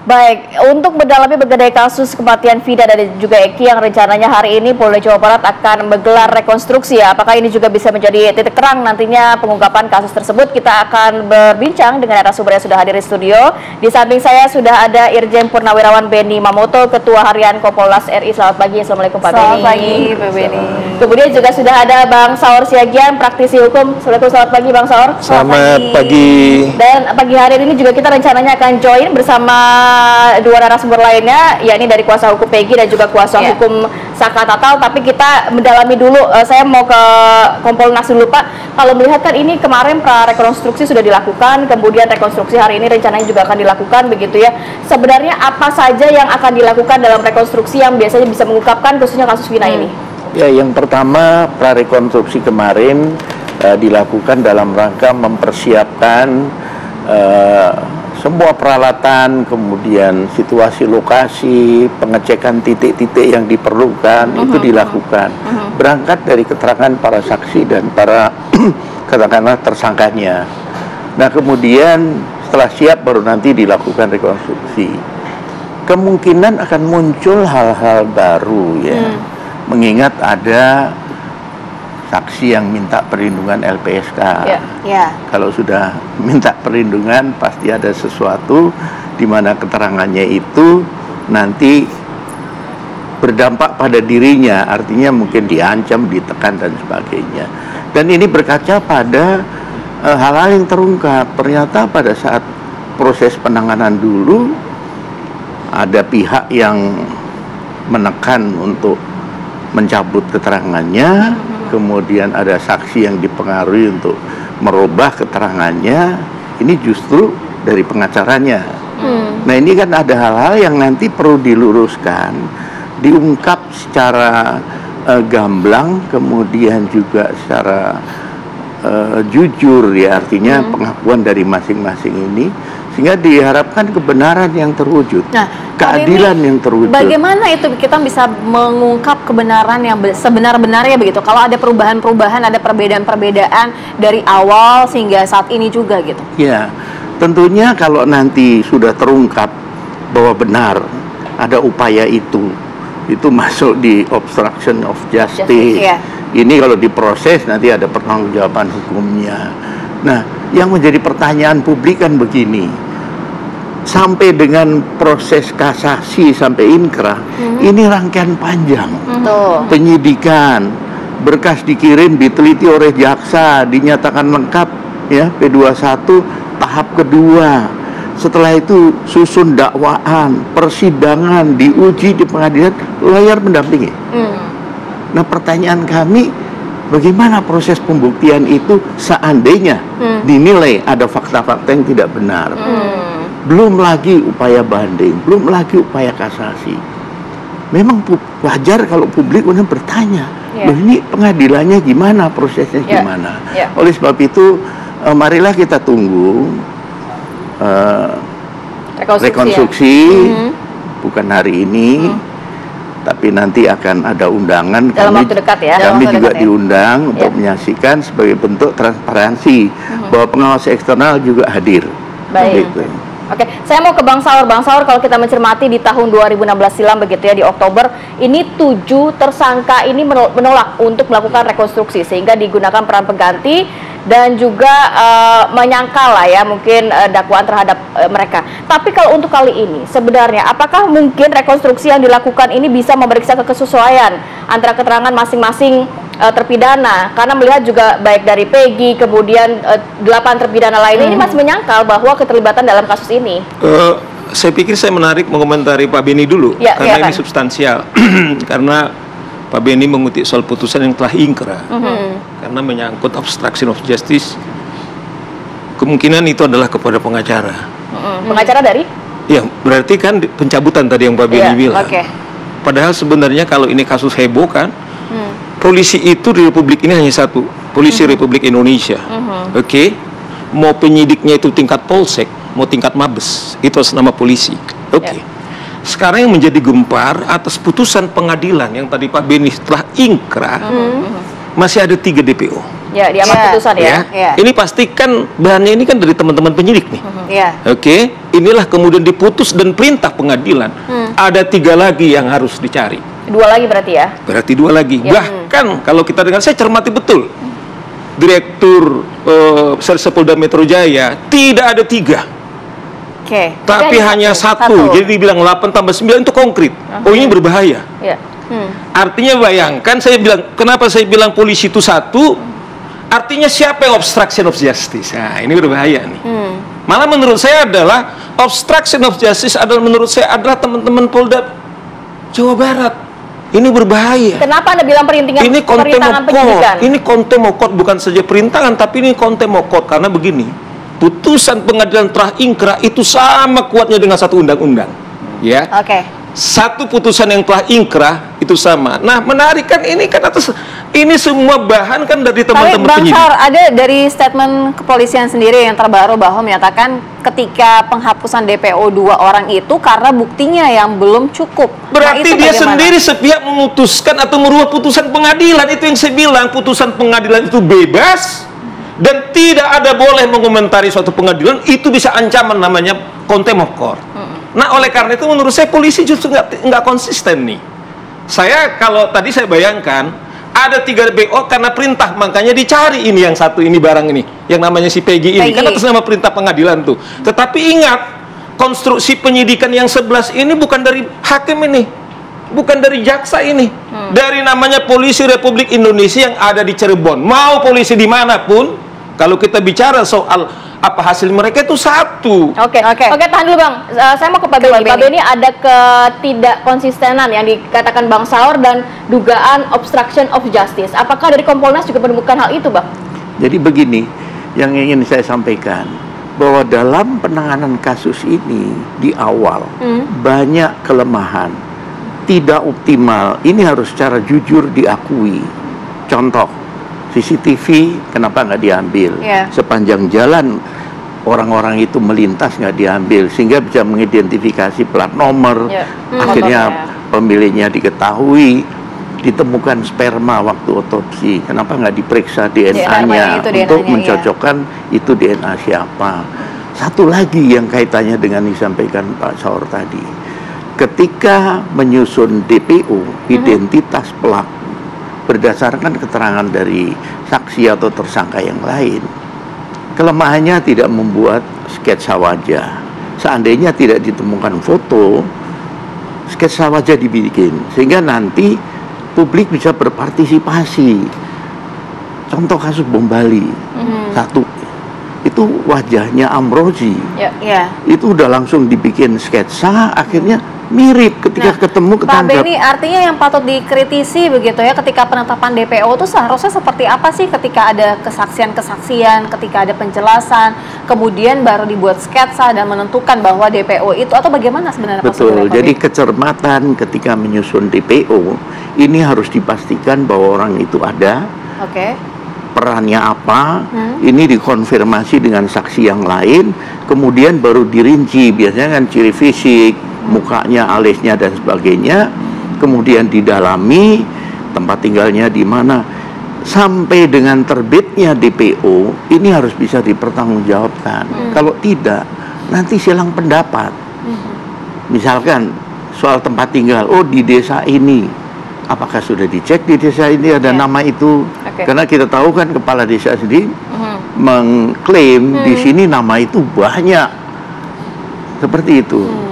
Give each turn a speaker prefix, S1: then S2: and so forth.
S1: Baik, untuk mendalami mengenai kasus kematian Vina dan juga Eki yang rencananya hari ini Polda Jawa Barat akan menggelar rekonstruksi ya. Apakah ini juga bisa menjadi titik terang nantinya pengungkapan kasus tersebut? Kita akan berbincang dengan narasumber yang sudah hadir di studio. Di samping saya sudah ada Irjen Purnawirawan Benny Mamoto, Ketua Harian Kompolnas RI. Selamat pagi, Assalamualaikum Pak Benny.
S2: Selamat pagi, Pak Benny.
S1: Kemudian juga sudah ada Bang Saur Siagian, praktisi hukum. Assalamualaikum, selamat pagi Bang Saur.
S3: Selamat pagi.
S1: Dan pagi hari ini juga kita rencananya akan join bersama dua narasumber lainnya, yakni dari kuasa hukum Peggy dan juga kuasa hukum Saka Tatal. Tapi kita mendalami dulu, saya mau ke Kompolnas dulu Pak. Kalau melihat kan ini kemarin prarekonstruksi sudah dilakukan, kemudian rekonstruksi hari ini rencananya juga akan dilakukan begitu ya. Sebenarnya apa saja yang akan dilakukan dalam rekonstruksi yang biasanya bisa mengungkapkan khususnya kasus Vina ini?
S3: Ya, yang pertama prarekonstruksi kemarin dilakukan dalam rangka mempersiapkan semua peralatan, kemudian situasi lokasi, pengecekan titik-titik yang diperlukan itu dilakukan. Berangkat dari keterangan para saksi dan para katakanlah tersangkanya. Nah, kemudian setelah siap baru nanti dilakukan rekonstruksi. Kemungkinan akan muncul hal-hal baru ya. Mengingat ada saksi yang minta perlindungan LPSK. Kalau sudah minta perlindungan pasti ada sesuatu di mana keterangannya itu nanti berdampak pada dirinya, artinya mungkin diancam, ditekan dan sebagainya. Dan ini berkaca pada hal-hal yang terungkap. Ternyata pada saat proses penanganan dulu ada pihak yang menekan untuk mencabut keterangannya. Kemudian ada saksi yang dipengaruhi untuk merubah keterangannya. Ini justru dari pengacaranya. Nah, ini kan ada hal-hal yang nanti perlu diluruskan, diungkap secara gamblang, kemudian juga secara jujur ya, artinya pengakuan dari masing-masing ini, sehingga diharapkan kebenaran yang terwujud, keadilan yang terwujud.
S2: Bagaimana itu kita bisa mengungkap kebenaran yang sebenar-benarnya begitu? Kalau ada perubahan-perubahan, ada perbedaan-perbedaan dari awal sehingga saat ini juga gitu.
S3: Ya, tentunya kalau nanti sudah terungkap bahwa benar ada upaya itu masuk di obstruction of justice. Ini kalau diproses nanti ada pertanggungjawaban hukumnya. Nah, yang menjadi pertanyaan publik kan begini, sampai dengan proses kasasi sampai inkrah, ini rangkaian panjang. Penyidikan, berkas dikirim, diteliti oleh jaksa, dinyatakan lengkap ya, P21 tahap kedua. Setelah itu susun dakwaan, persidangan, diuji di pengadilan, lawyer mendampingi. Nah, pertanyaan kami, bagaimana proses pembuktian itu seandainya dinilai ada fakta-fakta yang tidak benar? Belum lagi upaya banding, belum lagi upaya kasasi. Memang wajar kalau publik kemudian bertanya, ini pengadilannya gimana, prosesnya gimana? Oleh sebab itu, marilah kita tunggu rekonstruksi, bukan hari ini. Tapi nanti akan ada undangan,
S1: dalam waktu dekat ya.
S3: Kami juga diundang untuk menyaksikan sebagai bentuk transparansi bahwa pengawas eksternal juga hadir.
S1: Baik. Gitu. Oke, saya mau ke Bang Saur. Bang Saur, kalau kita mencermati di tahun 2016 silam begitu ya, di Oktober ini 7 tersangka ini menolak untuk melakukan rekonstruksi sehingga digunakan peran pengganti dan juga menyangkal lah ya mungkin dakwaan terhadap mereka. Tapi kalau untuk kali ini sebenarnya apakah mungkin rekonstruksi yang dilakukan ini bisa memeriksa kesesuaian antara keterangan masing-masing terpidana, karena melihat juga baik dari Peggy kemudian 8 terpidana lainnya ini masih menyangkal bahwa keterlibatan dalam kasus ini.
S4: Saya pikir saya menarik mengomentari Pak Benny dulu karena ini substansial. Karena Pak Benny mengutip soal putusan yang telah ingkrah karena menyangkut obstruction of justice. Kemungkinan itu adalah kepada pengacara.
S1: Pengacara dari?
S4: Ya, berarti kan pencabutan tadi yang Pak Benny bilang. Padahal sebenarnya kalau ini kasus heboh kan, polisi itu di Republik ini hanya satu, polisi Republik Indonesia. Mau penyidiknya itu tingkat polsek, mau tingkat mabes, itu atas nama polisi. Sekarang yang menjadi gempar atas putusan pengadilan yang tadi Pak Benny telah ingkrah, masih ada 3 DPO.
S1: Ya, di amar putusan ya.
S4: Ini pastikan bahannya ini kan dari teman-teman penyidik nih. Oke, inilah kemudian diputus dan perintah pengadilan. Ada 3 lagi yang harus dicari.
S1: 2 lagi berarti ya?
S4: Berarti 2 lagi. Bahkan kalau kita dengar, saya cermati betul. Direktur Polda Metro Jaya tidak ada 3. Tapi hanya 1. Jadi dibilang 8 tambah 9 itu konkret. Oh, ini berbahaya. Artinya bayangkan, saya bilang, kenapa saya bilang polisi itu 1? Artinya siapa yang obstruction of justice? Nah, ini berbahaya nih. Malah menurut saya adalah obstruction of justice menurut saya adalah teman-teman Polda Jawa Barat. Ini berbahaya.
S1: Kenapa Anda bilang perintangan penyidikan?
S4: Ini kontemokot, bukan saja perintangan, tapi ini kontemokot. Karena begini, putusan pengadilan telah ingkrah itu sama kuatnya dengan satu undang-undang. Ya. Satu putusan yang telah ingkrah itu sama. Nah, menarik kan ini kan ini semua bahan kan dari teman-teman penyidik.
S2: Bang Saur, ada dari statement kepolisian sendiri yang terbaru bahwa menyatakan ketika penghapusan DPO 2 orang itu karena buktinya yang belum cukup.
S4: Berarti dia sendiri sepihak memutuskan atau merubah putusan pengadilan. Itu yang saya bilang, putusan pengadilan itu bebas dan tidak ada boleh mengomentari suatu pengadilan. Itu bisa ancaman, namanya contempt of court. Nah, oleh karena itu menurut saya polisi justru nggak konsisten nih. Kalau tadi saya bayangkan ada 3 BO karena perintah, makanya dicari ini yang 1 ini barang ini yang namanya si Peggy ini kan atas nama perintah pengadilan tuh. Tetapi ingat, konstruksi penyidikan yang 11 ini bukan dari hakim ini, bukan dari jaksa ini, dari namanya polisi Republik Indonesia yang ada di Cirebon. Mau polisi dimanapun, kalau kita bicara soal apa hasil mereka itu 1.
S1: Oke, tahan dulu Bang. Saya mau ke Pak Beni. Pak Beni, ada ketidakkonsistenan yang dikatakan Bang Saur dan dugaan obstruction of justice. Apakah dari Kompolnas juga menemukan hal itu, Bang?
S3: Jadi begini, yang ingin saya sampaikan, bahwa dalam penanganan kasus ini di awal banyak kelemahan, tidak optimal. Ini harus secara jujur diakui. Contoh, CCTV kenapa nggak diambil? Sepanjang jalan orang-orang itu melintas nggak diambil, sehingga bisa mengidentifikasi plat nomor. Akhirnya pemiliknya diketahui, ditemukan sperma waktu otopsi. Kenapa nggak diperiksa DNA-nya untuk mencocokkan itu DNA siapa? Satu lagi yang kaitannya dengan disampaikan Pak Saur tadi, ketika menyusun DPO, identitas pelaku berdasarkan keterangan dari saksi atau tersangka yang lain, kelemahannya tidak membuat sketsa wajah. Seandainya tidak ditemukan foto, sketsa wajah dibikin, sehingga nanti publik bisa berpartisipasi. Contoh kasus bom Bali, 1, itu wajahnya Amrozi, itu udah langsung dibikin sketsa, akhirnya mirip ketika ketemu ketangkap.
S2: Pak Beni, artinya yang patut dikritisi begitu ya, ketika penetapan DPO itu seharusnya seperti apa sih? Ketika ada kesaksian-kesaksian, ketika ada penjelasan, kemudian baru dibuat sketsa dan menentukan bahwa DPO itu, atau bagaimana sebenarnya?
S3: Betul, jadi kecermatan ketika menyusun DPO ini harus dipastikan bahwa orang itu ada, perannya apa, ini dikonfirmasi dengan saksi yang lain, kemudian baru dirinci, biasanya kan ciri fisik, mukanya, alisnya dan sebagainya, kemudian didalami tempat tinggalnya di mana, sampai dengan terbitnya DPO ini harus bisa dipertanggungjawabkan. Kalau tidak, nanti silang pendapat. Misalkan soal tempat tinggal, oh di desa ini, apakah sudah dicek di desa ini ada nama itu? Karena kita tahu kan kepala desa sendiri mengklaim di sini nama itu banyak, seperti itu.